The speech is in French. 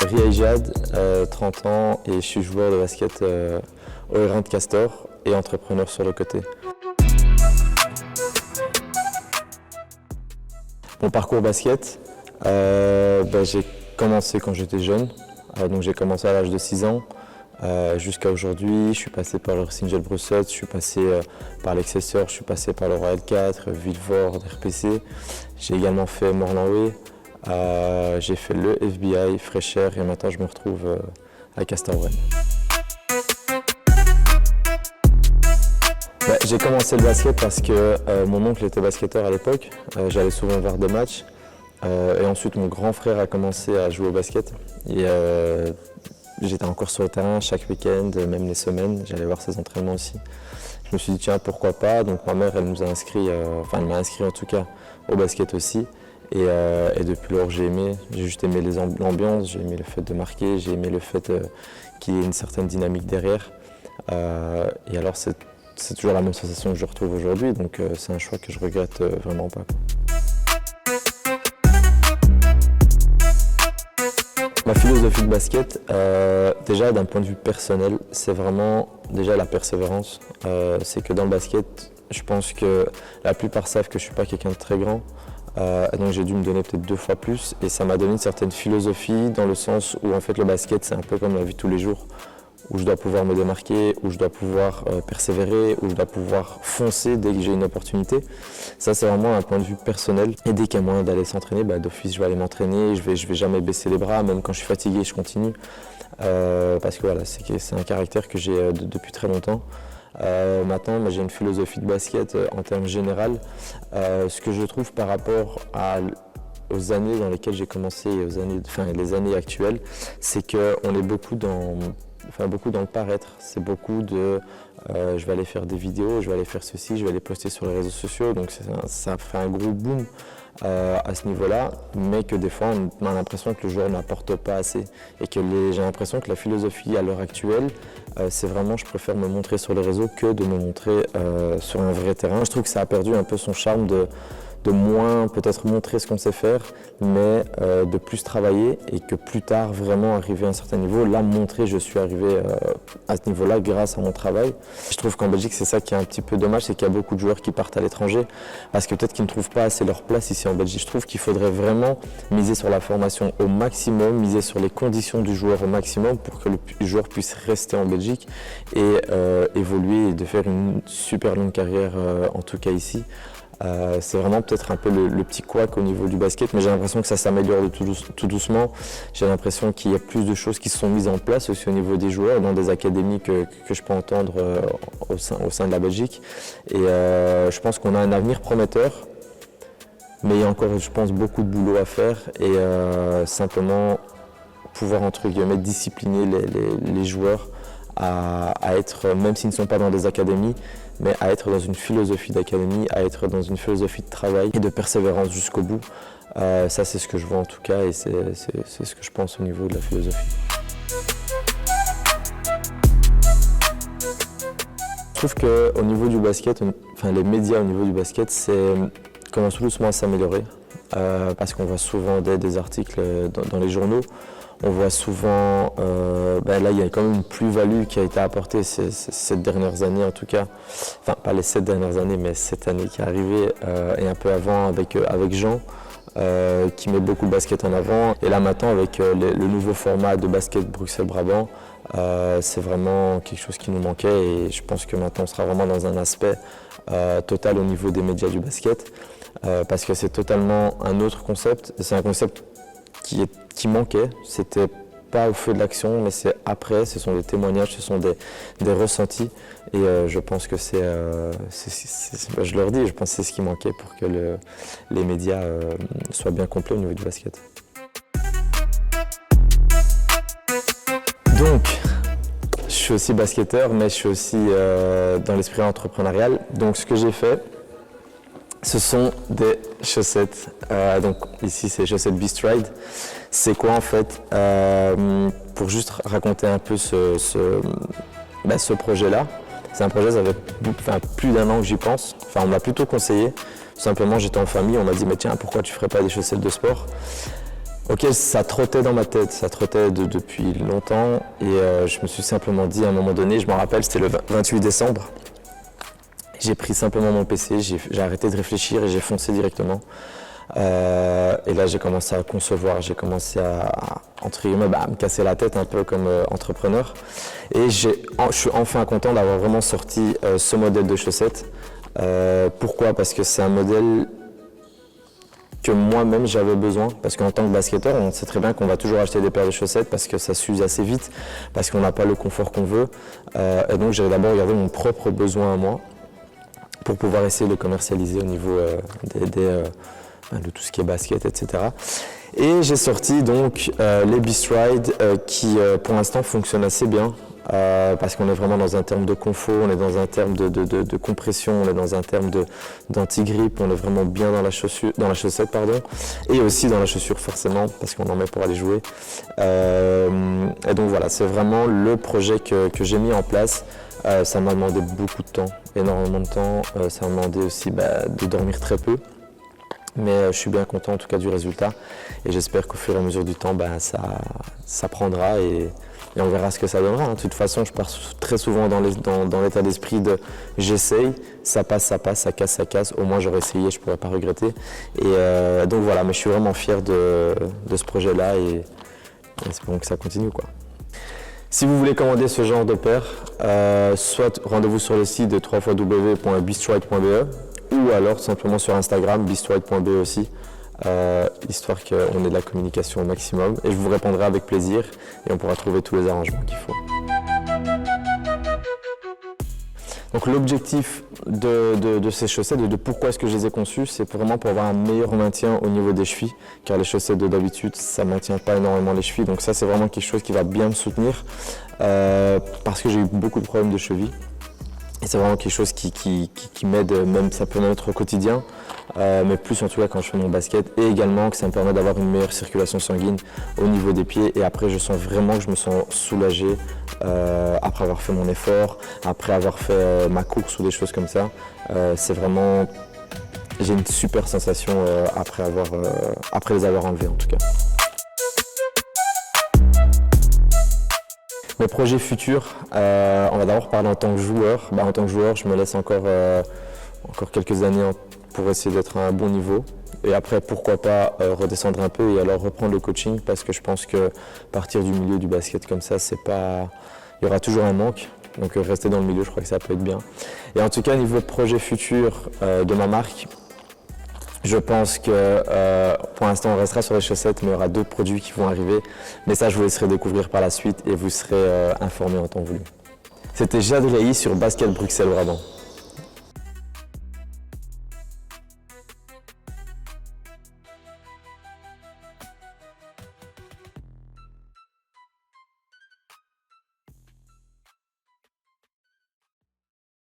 Ria Ijad, 30 ans et je suis joueur de basket au R1 de Castor et entrepreneur sur le côté. Mon parcours basket, j'ai commencé quand j'étais jeune, donc j'ai commencé à l'âge de 6 ans. Jusqu'à aujourd'hui, je suis passé par le Racing Bruxelles, je suis passé par l'Excessor, je suis passé par le Royal 4, Villefort, RPC. J'ai également fait Morlanway, j'ai fait le FBI, Fréchère et maintenant je me retrouve à Castor-Rennes. J'ai commencé le basket parce que mon oncle était basketteur à l'époque, j'allais souvent voir des matchs. Et ensuite mon grand frère a commencé à jouer au basket. Et j'étais encore sur le terrain chaque week-end, même les semaines, j'allais voir ses entraînements aussi. Je me suis dit tiens pourquoi pas, donc ma mère elle nous a inscrit, elle m'a inscrit en tout cas au basket aussi. Et depuis lors j'ai juste aimé l'ambiance, j'ai aimé le fait de marquer, j'ai aimé le fait qu'il y ait une certaine dynamique derrière. Et alors c'est toujours la même sensation que je retrouve aujourd'hui, donc c'est un choix que je regrette vraiment pas. Ma philosophie de basket, déjà d'un point de vue personnel, c'est vraiment déjà la persévérance. C'est que dans le basket, je pense que la plupart savent que je ne suis pas quelqu'un de très grand, donc j'ai dû me donner peut-être 2 fois plus et ça m'a donné une certaine philosophie dans le sens où en fait le basket c'est un peu comme la vie de tous les jours, où je dois pouvoir me démarquer, où je dois pouvoir persévérer, où je dois pouvoir foncer dès que j'ai une opportunité. Ça, c'est vraiment un point de vue personnel. Et dès qu'il y a moyen d'aller s'entraîner, d'office, je vais aller m'entraîner, je vais jamais baisser les bras, même quand je suis fatigué, je continue. Parce que voilà, c'est un caractère que j'ai depuis très longtemps. Maintenant, j'ai une philosophie de basket en termes général. Ce que je trouve par rapport aux années dans lesquelles j'ai commencé et les années actuelles, c'est qu'on est beaucoup dans le paraître, c'est beaucoup de je vais aller faire des vidéos, je vais aller faire ceci, je vais aller poster sur les réseaux sociaux, donc ça fait un gros boom à ce niveau-là, mais que des fois on a l'impression que le joueur n'apporte pas assez et que j'ai l'impression que la philosophie à l'heure actuelle, c'est vraiment je préfère me montrer sur les réseaux que de me montrer sur un vrai terrain. Je trouve que ça a perdu un peu son charme de moins peut-être montrer ce qu'on sait faire, mais de plus travailler et que plus tard vraiment arriver à un certain niveau, là montrer je suis arrivé à ce niveau-là grâce à mon travail. Je trouve qu'en Belgique c'est ça qui est un petit peu dommage, c'est qu'il y a beaucoup de joueurs qui partent à l'étranger parce que peut-être qu'ils ne trouvent pas assez leur place ici en Belgique. Je trouve qu'il faudrait vraiment miser sur la formation au maximum, miser sur les conditions du joueur au maximum pour que le joueur puisse rester en Belgique et évoluer et de faire une super longue carrière en tout cas ici. C'est vraiment peut-être un peu le petit couac au niveau du basket, mais j'ai l'impression que ça s'améliore tout doucement. J'ai l'impression qu'il y a plus de choses qui se sont mises en place aussi au niveau des joueurs, dans des académies que je peux entendre au sein de la Belgique. Et je pense qu'on a un avenir prometteur, mais il y a encore, je pense, beaucoup de boulot à faire et simplement pouvoir, entre guillemets, discipliner les joueurs à être, même s'ils ne sont pas dans des académies, mais à être dans une philosophie d'académie, à être dans une philosophie de travail et de persévérance jusqu'au bout. Ça, c'est ce que je vois en tout cas et c'est ce que je pense au niveau de la philosophie. Je trouve qu'au niveau du basket, les médias au niveau du basket, commencent tout doucement à s'améliorer parce qu'on voit souvent des articles dans les journaux. On voit souvent, là il y a quand même une plus-value qui a été apportée ces dernières années en tout cas, enfin pas les 7 dernières années mais cette année qui est arrivée et un peu avant avec Jean qui met beaucoup le basket en avant et là maintenant avec le nouveau format de basket Bruxelles-Brabant, c'est vraiment quelque chose qui nous manquait et je pense que maintenant on sera vraiment dans un aspect total au niveau des médias du basket parce que c'est totalement un autre concept, c'est un concept qui manquait, c'était pas au feu de l'action, mais c'est après, ce sont des témoignages, ce sont des ressentis. Et je pense que je leur dis, je pense que c'est ce qui manquait pour que les médias soient bien complets au niveau du basket. Donc, je suis aussi basketteur, mais je suis aussi dans l'esprit entrepreneurial. Donc ce que j'ai fait, ce sont des chaussettes, donc ici c'est chaussettes Beastride. C'est quoi en fait, pour juste raconter un peu ce projet-là. C'est un projet, ça fait plus d'1 an que j'y pense. Enfin, on m'a plutôt conseillé. Tout simplement, j'étais en famille, on m'a dit mais tiens, pourquoi tu ferais pas des chaussettes de sport? Ok, ça trottait dans ma tête, ça trottait depuis longtemps et je me suis simplement dit à un moment donné, je me rappelle, c'était le 28 décembre, j'ai pris simplement mon PC, j'ai arrêté de réfléchir et j'ai foncé directement. Et là, j'ai commencé à concevoir, j'ai commencé entre guillemets, à me casser la tête un peu comme entrepreneur. Et je suis enfin content d'avoir vraiment sorti ce modèle de chaussettes. Pourquoi? Parce que c'est un modèle que moi-même j'avais besoin, parce qu'en tant que basketteur, on sait très bien qu'on va toujours acheter des paires de chaussettes parce que ça s'use assez vite, parce qu'on n'a pas le confort qu'on veut. Et donc j'ai d'abord regardé mon propre besoin à moi pour pouvoir essayer de le commercialiser au niveau de tout ce qui est basket, etc. Et j'ai sorti donc les Beast Ride qui pour l'instant fonctionnent assez bien. Parce qu'on est vraiment dans un terme de confort, on est dans un terme de compression, on est dans un terme d'anti-grippe, on est vraiment bien dans la chaussette, et aussi dans la chaussure forcément, parce qu'on en met pour aller jouer. Et donc voilà, c'est vraiment le projet que j'ai mis en place. Ça m'a demandé beaucoup de temps, énormément de temps, ça m'a demandé aussi de dormir très peu. Mais je suis bien content en tout cas du résultat et j'espère qu'au fur et à mesure du temps, ça prendra et on verra ce que ça donnera. De toute façon, je pars très souvent dans l'état d'esprit de j'essaye, ça passe, ça casse, au moins j'aurais essayé, je ne pourrais pas regretter. Et donc voilà, mais je suis vraiment fier de ce projet-là et espérons que ça continue, quoi. Si vous voulez commander ce genre de paire, soit rendez-vous sur le site de www.beastride.be ou alors simplement sur Instagram, beastride.be aussi, histoire qu'on ait de la communication au maximum. Et je vous répondrai avec plaisir et on pourra trouver tous les arrangements qu'il faut. Donc l'objectif de ces chaussettes, de pourquoi est-ce que je les ai conçues, c'est vraiment pour avoir un meilleur maintien au niveau des chevilles, car les chaussettes de d'habitude, ça ne maintient pas énormément les chevilles. Donc ça, c'est vraiment quelque chose qui va bien me soutenir, parce que j'ai eu beaucoup de problèmes de cheville. Et c'est vraiment quelque chose qui m'aide, même ça peut m'être au quotidien, mais plus en tout cas quand je fais mon basket, et également que ça me permet d'avoir une meilleure circulation sanguine au niveau des pieds. Et après, je sens vraiment que je me sens soulagé après avoir fait mon effort, après avoir fait ma course ou des choses comme ça. C'est vraiment, j'ai une super sensation après les avoir enlevés en tout cas. Mes projets futurs, on va d'abord parler en tant que joueur. En tant que joueur, je me laisse encore quelques années pour essayer d'être à un bon niveau. Et après, pourquoi pas redescendre un peu et alors reprendre le coaching, parce que je pense que partir du milieu du basket comme ça, il y aura toujours un manque. Donc rester dans le milieu, je crois que ça peut être bien. Et en tout cas, niveau projet futur de ma marque, je pense que pour l'instant on restera sur les chaussettes, mais il y aura d'autres produits qui vont arriver. Mais ça, je vous laisserai découvrir par la suite et vous serez informés en temps voulu. C'était Jad Reilly sur Basket Bruxelles Brabant.